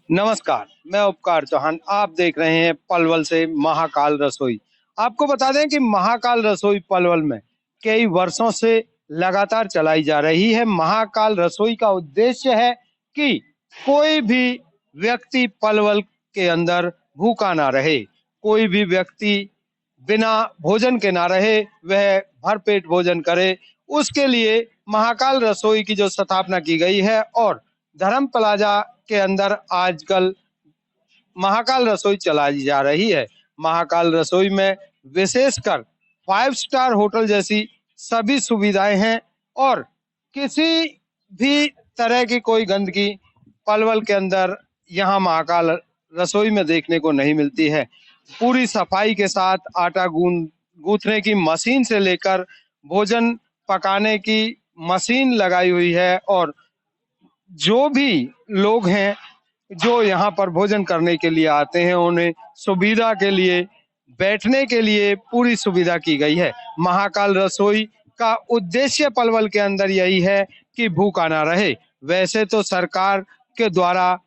नमस्कार, मैं उपकार चौहान। आप देख रहे हैं पलवल से महाकाल रसोई। आपको बता दें कि महाकाल रसोई पलवल में कई वर्षों से लगातार चलाई जा रही है। महाकाल रसोई का उद्देश्य है कि कोई भी व्यक्ति पलवल के अंदर भूखा ना रहे, कोई भी व्यक्ति बिना भोजन के ना रहे, वह भरपेट भोजन करे। उसके लिए महाकाल रसोई की जो स्थापना की गई है और धर्म प्लाजा के अंदर आजकल महाकाल रसोई चलाई जा रही है। महाकाल रसोई में विशेषकर 5 स्टार होटल जैसी सभी सुविधाएं हैं और किसी भी तरह की कोई गंदगी पलवल के अंदर यहाँ महाकाल रसोई में देखने को नहीं मिलती है। पूरी सफाई के साथ आटा गूंथने की मशीन से लेकर भोजन पकाने की मशीन लगाई हुई है और जो भी लोग हैं जो यहाँ पर भोजन करने के लिए आते हैं उन्हें सुविधा के लिए बैठने के लिए पूरी सुविधा की गई है। महाकाल रसोई का उद्देश्य पलवल के अंदर यही है कि भूखा ना रहे। वैसे तो सरकार के द्वारा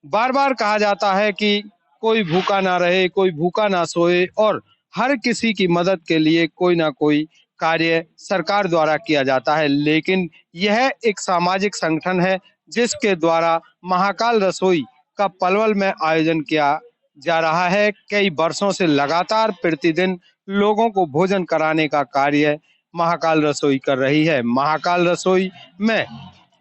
बार बार कहा जाता है कि कोई भूखा ना रहे, कोई भूखा ना सोए और हर किसी की मदद के लिए कोई ना कोई कार्य सरकार द्वारा किया जाता है, लेकिन यह एक सामाजिक संगठन है जिसके द्वारा महाकाल रसोई का पलवल में आयोजन किया जा रहा है। कई वर्षों से लगातार प्रतिदिन लोगों को भोजन कराने का कार्य महाकाल रसोई कर रही है। महाकाल रसोई में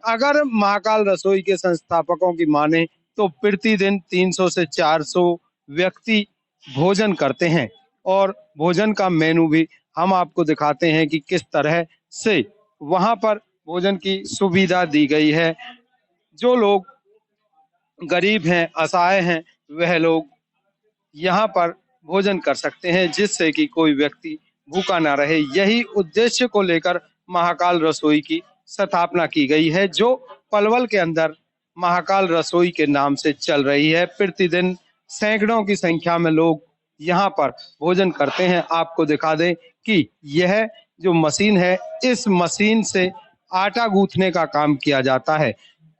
अगर महाकाल रसोई के संस्थापकों की माने तो प्रतिदिन 300 से 400 व्यक्ति भोजन करते हैं और भोजन का मेनू भी हम आपको दिखाते हैं कि किस तरह से वहां पर भोजन की सुविधा दी गई है। जो लोग गरीब हैं, असहाय हैं, वह लोग यहाँ पर भोजन कर सकते हैं जिससे कि कोई व्यक्ति भूखा ना रहे। यही उद्देश्य को लेकर महाकाल रसोई की स्थापना की गई है जो पलवल के अंदर महाकाल रसोई के नाम से चल रही है। प्रतिदिन सैकड़ों की संख्या में लोग यहाँ पर भोजन करते हैं। आपको दिखा दें कि यह जो मशीन है, इस मशीन से आटा गूंथने का काम किया जाता है,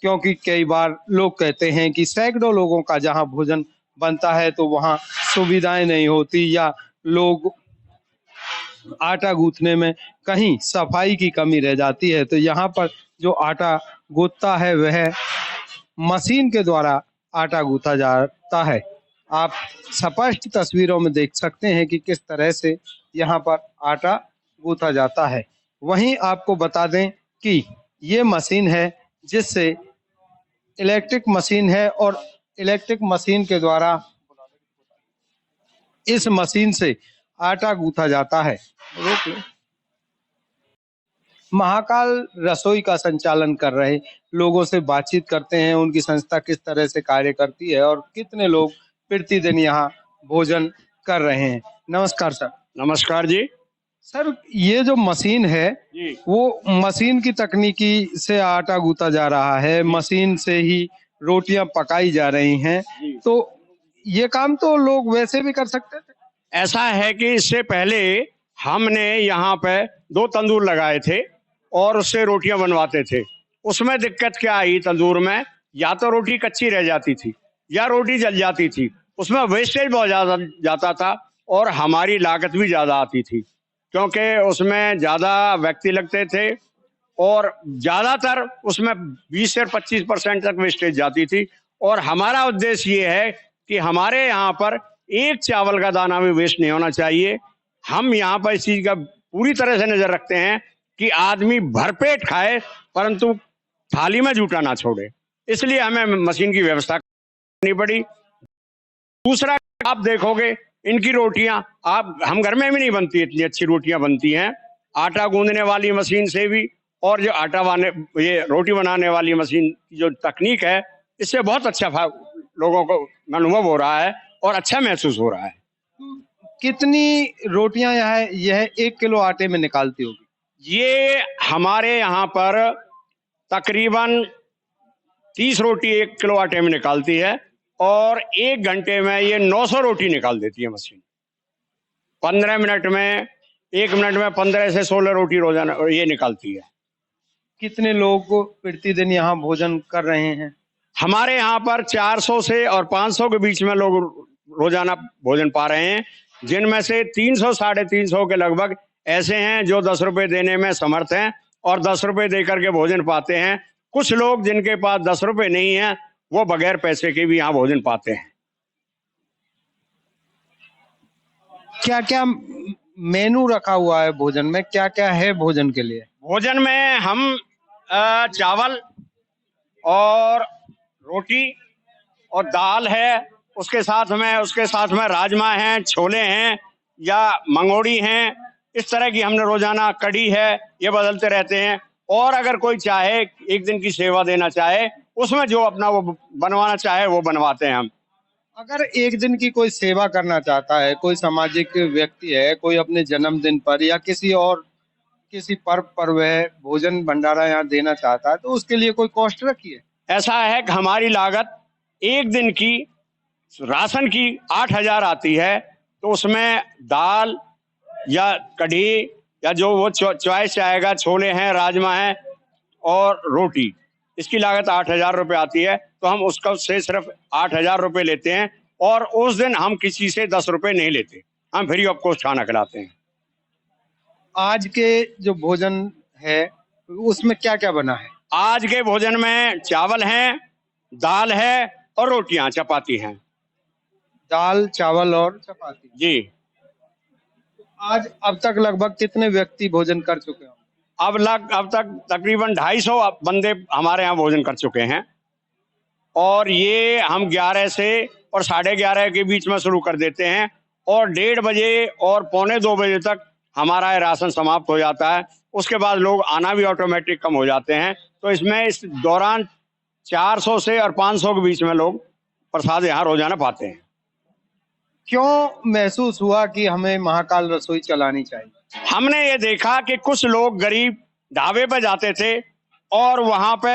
क्योंकि कई बार लोग कहते हैं कि सैकड़ों लोगों का जहां भोजन बनता है तो वहां सुविधाएं नहीं होती या लोग आटा गूंथने में कहीं सफाई की कमी रह जाती है। तो यहाँ पर जो आटा गूंथता है वह मशीन के द्वारा आटा गूंथा जाता है। आप स्पष्ट तस्वीरों में देख सकते हैं कि किस तरह से यहाँ पर आटा गूंथा जाता है। वहीं आपको बता दें कि ये मशीन है जिससे इलेक्ट्रिक मशीन है और इलेक्ट्रिक मशीन के द्वारा इस मशीन से आटा गूंथा जाता है। महाकाल रसोई का संचालन कर रहे लोगों से बातचीत करते हैं, उनकी संस्था किस तरह से कार्य करती है और कितने लोग प्रतिदिन यहाँ भोजन कर रहे हैं। नमस्कार सर। नमस्कार जी। सर, ये जो मशीन है जी वो मशीन की तकनीकी से आटा गूंथा जा रहा है, मशीन से ही रोटियां पकाई जा रही हैं, तो ये काम तो लोग वैसे भी कर सकते थे। ऐसा है कि इससे पहले हमने यहाँ पे 2 तंदूर लगाए थे और उससे रोटियां बनवाते थे। उसमें दिक्कत क्या आई, तंदूर में या तो रोटी कच्ची रह जाती थी या रोटी जल जाती थी, उसमें वेस्टेज बहुत ज्यादा जाता था और हमारी लागत भी ज्यादा आती थी, क्योंकि उसमें ज्यादा व्यक्ति लगते थे और ज्यादातर उसमें 20 से 25% तक वेस्टेज जाती थी। और हमारा उद्देश्य ये है कि हमारे यहाँ पर एक चावल का दाना भी वेस्ट नहीं होना चाहिए। हम यहाँ पर इस चीज का पूरी तरह से नजर रखते हैं कि आदमी भरपेट खाए परंतु थाली में जूठा ना छोड़े, इसलिए हमें मशीन की व्यवस्था करनी पड़ी। दूसरा, आप देखोगे इनकी रोटियां हम घर में भी नहीं बनती, इतनी अच्छी रोटियां बनती हैं आटा गूंदने वाली मशीन से भी, और जो ये रोटी बनाने वाली मशीन की जो तकनीक है, इससे बहुत अच्छा लोगों को अनुभव हो रहा है और अच्छा महसूस हो रहा है। कितनी रोटियां यह 1 किलो आटे में निकालती होगी? ये हमारे यहाँ पर तकरीबन 30 रोटी 1 किलो आटे में निकालती है और 1 घंटे में ये 900 रोटी निकाल देती है मशीन। 15 मिनट में 1 मिनट में 15 से 16 रोटी रोजाना ये निकालती है। कितने लोग प्रतिदिन यहाँ भोजन कर रहे हैं? हमारे यहाँ पर 400 से और 500 के बीच में लोग रोजाना भोजन पा रहे हैं, जिनमें से 300 साढ़े 300 के लगभग ऐसे हैं जो 10 रुपए देने में समर्थ हैं और 10 रुपए देकर के भोजन पाते हैं। कुछ लोग जिनके पास 10 रुपए नहीं है वो बगैर पैसे के भी यहाँ भोजन पाते हैं। क्या क्या मेनू रखा हुआ है भोजन में, क्या क्या है भोजन के लिए? भोजन में हम चावल और रोटी और दाल है, उसके साथ में राजमा हैं, छोले हैं या मंगोड़ी हैं, इस तरह की हमने रोजाना कढ़ी है, ये बदलते रहते हैं। और अगर कोई चाहे एक दिन की सेवा देना चाहे, उसमें जो अपना वो बनवाना चाहे वो बनवाते हैं हम। अगर एक दिन की कोई सेवा करना चाहता है, कोई सामाजिक व्यक्ति है, कोई अपने जन्मदिन पर या किसी पर्व है भोजन भंडारा यहाँ देना चाहता है, तो उसके लिए कोई कॉस्ट रखी है? ऐसा है कि हमारी लागत एक दिन की राशन की 8,000 आती है, तो उसमें दाल या कढ़ी या जो वो चॉइस चाहेगा, छोले हैं, राजमा है और रोटी, इसकी लागत 8,000 रुपये आती है। तो हम उसका से सिर्फ 8,000 रुपये लेते हैं और उस दिन हम किसी से 10 रुपये नहीं लेते, हम फ्री ऑफ कॉस्ट खाना खिलाते हैं। आज के जो भोजन है उसमें क्या क्या बना है? आज के भोजन में चावल हैं, दाल है और रोटियां चपाती हैं। दाल, चावल और चपाती जी। आज अब तक लगभग कितने व्यक्ति भोजन कर चुके हो? अब तक तकरीबन 250 बंदे हमारे यहाँ भोजन कर चुके हैं और ये हम 11 से और 11:30 के बीच में शुरू कर देते हैं और 1:30 बजे और 1:45 बजे तक हमारा ये राशन समाप्त हो जाता है। उसके बाद लोग आना भी ऑटोमेटिक कम हो जाते हैं। तो इसमें इस दौरान 400 से और 500 के बीच में लोग प्रसाद यहाँ रोजाना पाते हैं। क्यों महसूस हुआ कि हमें महाकाल रसोई चलानी चाहिए? हमने ये देखा कि कुछ लोग गरीब ढाबे पे जाते थे और वहां पे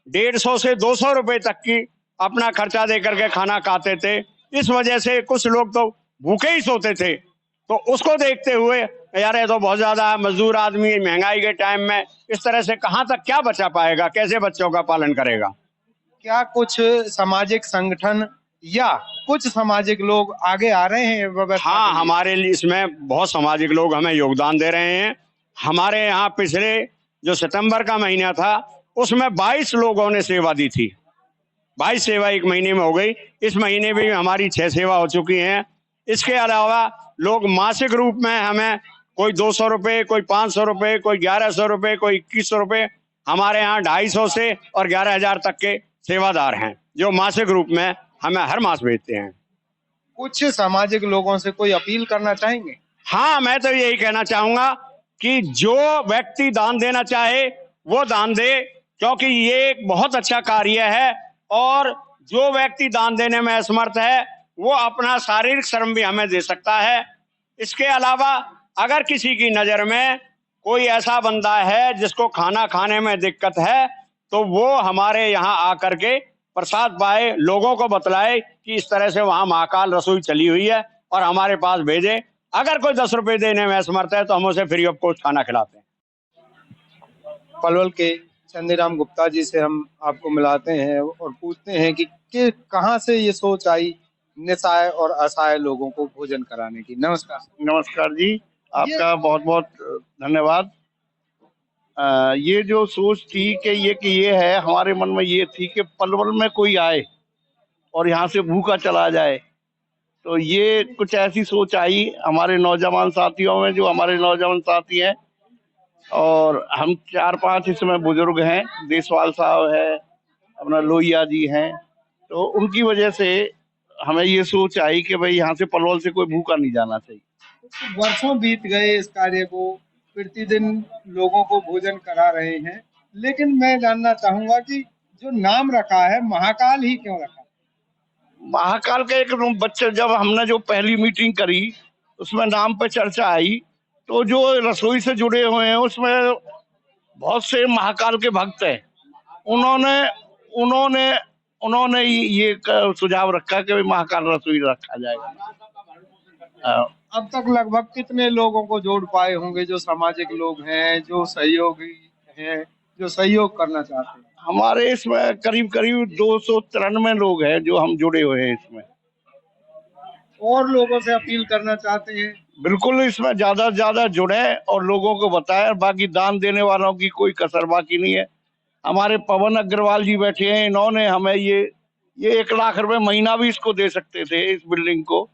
150 से 200 रुपए तक की अपना खर्चा दे करके खाना खाते थे। इस वजह से कुछ लोग तो भूखे ही सोते थे। तो उसको देखते हुए यार ये तो बहुत ज्यादा है, मजदूर आदमी महंगाई के टाइम में इस तरह से कहाँ तक क्या बचा पाएगा, कैसे बच्चों का पालन करेगा। क्या कुछ सामाजिक संगठन या कुछ सामाजिक लोग आगे आ रहे हैं व्यवस्था हाँ, के लिए? हमारे लिए इसमें बहुत सामाजिक लोग हमें योगदान दे रहे हैं। हमारे यहाँ पिछले जो सितंबर का महीना था उसमें 22 लोगों ने सेवा दी थी। 22 सेवा एक महीने में हो गई। इस महीने में हमारी 6 सेवा हो चुकी हैं। इसके अलावा लोग मासिक रूप में हमें कोई 200 रुपये, कोई 500 रुपये, कोई 1100 रुपये, कोई 2100 रुपये, हमारे यहाँ 250 से और 11,000 तक के सेवादार हैं जो मासिक रूप में हमें हर मास भेजते हैं। कुछ सामाजिक लोगों से कोई अपील करना चाहेंगे? हाँ, मैं तो यही कहना चाहूंगा कि जो व्यक्ति दान देना चाहे वो दान दे, क्योंकि ये एक बहुत अच्छा कार्य है और जो व्यक्ति दान देने में असमर्थ है वो अपना शारीरिक श्रम भी हमें दे सकता है। इसके अलावा अगर किसी की नजर में कोई ऐसा बंदा है जिसको खाना खाने में दिक्कत है तो वो हमारे यहाँ आकर के प्रसाद पाए, लोगों को बतलाए कि इस तरह से वहां महाकाल रसोई चली हुई है और हमारे पास भेजे। अगर कोई 10 रुपए देने में असमर्थ है तो हम उसे फ्री ऑफ कॉस्ट खाना खिलाते हैं। पलवल के चंदीराम गुप्ता जी से हम आपको मिलाते हैं और पूछते हैं कि कहाँ से ये सोच आई निस्सहाय और असहाय लोगों को भोजन कराने की। नमस्कार। नमस्कार जी, आपका बहुत बहुत धन्यवाद। ये जो सोच थी कि ये है, हमारे मन में ये थी कि पलवल में कोई आए और यहाँ से भूखा चला जाए, तो ये कुछ ऐसी सोच आई हमारे नौजवान साथियों में। जो हमारे नौजवान साथी हैं और हम 4-5 इसमें बुजुर्ग हैं, देसवाल साहब है, अपना लोहिया जी हैं, तो उनकी वजह से हमें ये सोच आई कि भाई यहाँ से पलवल से कोई भूखा नहीं जाना चाहिए। वर्षों बीत गए इस कार्य को, प्रतिदिन लोगों को भोजन करा रहे हैं, लेकिन मैं जानना चाहूंगा कि जो नाम रखा है महाकाल ही क्यों रखा? महाकाल का एक बच्चे, जब हमने जो पहली मीटिंग करी उसमें नाम पे चर्चा आई, तो जो रसोई से जुड़े हुए हैं उसमें बहुत से महाकाल के भक्त हैं। उन्होंने ये सुझाव रखा कि महाकाल रसोई रखा जाएगा। अब तक लगभग कितने लोगों को जोड़ पाए होंगे जो सामाजिक लोग हैं, जो सहयोगी हैं, जो सहयोग करना चाहते हैं? हमारे इसमें करीब करीब 293 लोग हैं जो हम जुड़े हुए हैं इसमें। और लोगों से अपील करना चाहते हैं? बिल्कुल, इसमें ज्यादा से ज्यादा जुड़े और लोगों को बताएं। बाकी दान देने वालों की कोई कसर बाकी नहीं है। हमारे पवन अग्रवाल जी बैठे हैं, इन्होंने हमें ये 1 लाख रुपए महीना भी इसको दे सकते थे, इस बिल्डिंग को।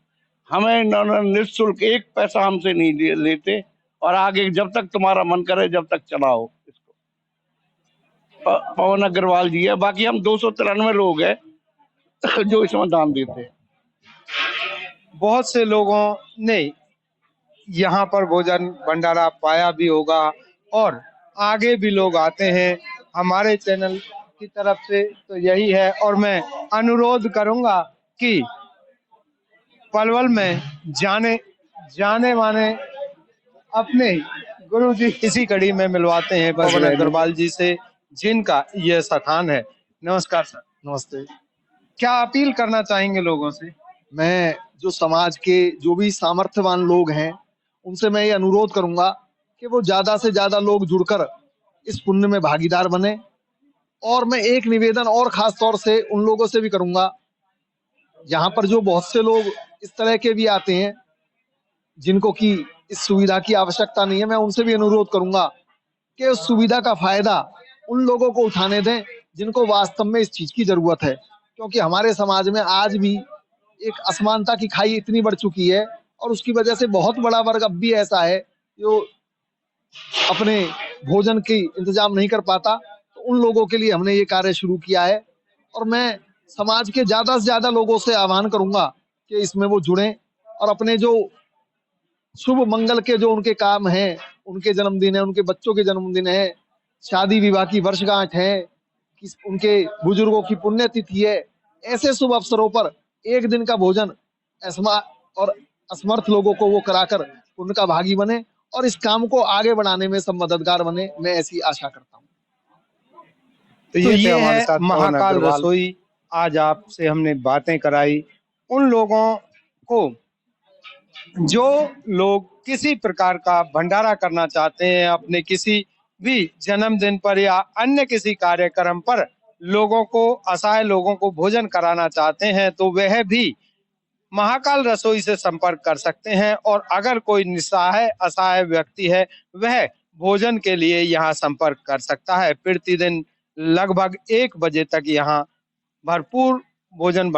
हमें इन्होंने निःशुल्क 1 पैसा हमसे नहीं लेते, और आगे जब तक तुम्हारा मन करे जब तक चलाओ इसको। पवन अग्रवाल जी है। बाकी हम 293 लोग हैं जो इसमें दान देते हैं। बहुत से लोगों ने यहाँ पर भोजन भंडारा पाया भी होगा और आगे भी लोग आते हैं। हमारे चैनल की तरफ से तो यही है, और मैं अनुरोध करूंगा कि पलवल में जाने माने अपने गुरु जी इसी कड़ी में मिलवाते हैं पवन अग्रवाल जी से, जिनका यह स्थान है। नमस्कार सर। नमस्ते। क्या अपील करना चाहेंगे लोगों से? मैं जो समाज के जो भी सामर्थ्यवान लोग हैं उनसे मैं ये अनुरोध करूंगा कि वो ज्यादा से ज्यादा लोग जुड़कर इस पुण्य में भागीदार बने। और मैं एक निवेदन और खास तौर से उन लोगों से भी करूंगा, यहाँ पर जो बहुत से लोग इस तरह के भी आते हैं जिनको कि इस सुविधा की आवश्यकता नहीं है, मैं उनसे भी अनुरोध करूंगा कि उस सुविधा का फायदा उन लोगों को उठाने दें जिनको वास्तव में इस चीज की जरूरत है। क्योंकि हमारे समाज में आज भी एक असमानता की खाई इतनी बढ़ चुकी है, और उसकी वजह से बहुत बड़ा वर्ग अब भी ऐसा है जो अपने भोजन की इंतजाम नहीं कर पाता। तो उन लोगों के लिए हमने ये कार्य शुरू किया है, और मैं समाज के ज्यादा से ज्यादा लोगों से आह्वान करूंगा कि इसमें वो जुड़ें और अपने जो शुभ मंगल के जो उनके काम हैं, उनके जन्मदिन है, उनके बच्चों के जन्मदिन है, शादी विवाह की वर्षगांठ है, उनके बुजुर्गों की पुण्यतिथि है, ऐसे शुभ अवसरों पर एक दिन का भोजन और असमर्थ लोगों को वो कराकर उनका भागी बने और इस काम को आगे बढ़ाने में सब मददगार बने। मैं ऐसी आशा करता हूँ। तो ये है महाकाल रसोई। आज आपसे हमने बातें कराई उन लोगों को जो लोग किसी प्रकार का भंडारा करना चाहते हैं, अपने किसी भी जन्मदिन पर या अन्य किसी कार्यक्रम पर लोगों को, असहाय लोगों को भोजन कराना चाहते हैं, तो वह भी महाकाल रसोई से संपर्क कर सकते हैं। और अगर कोई निस्सहाय असहाय व्यक्ति है, वह भोजन के लिए यहाँ संपर्क कर सकता है। प्रतिदिन लगभग 1 बजे तक यहाँ भरपूर भोजन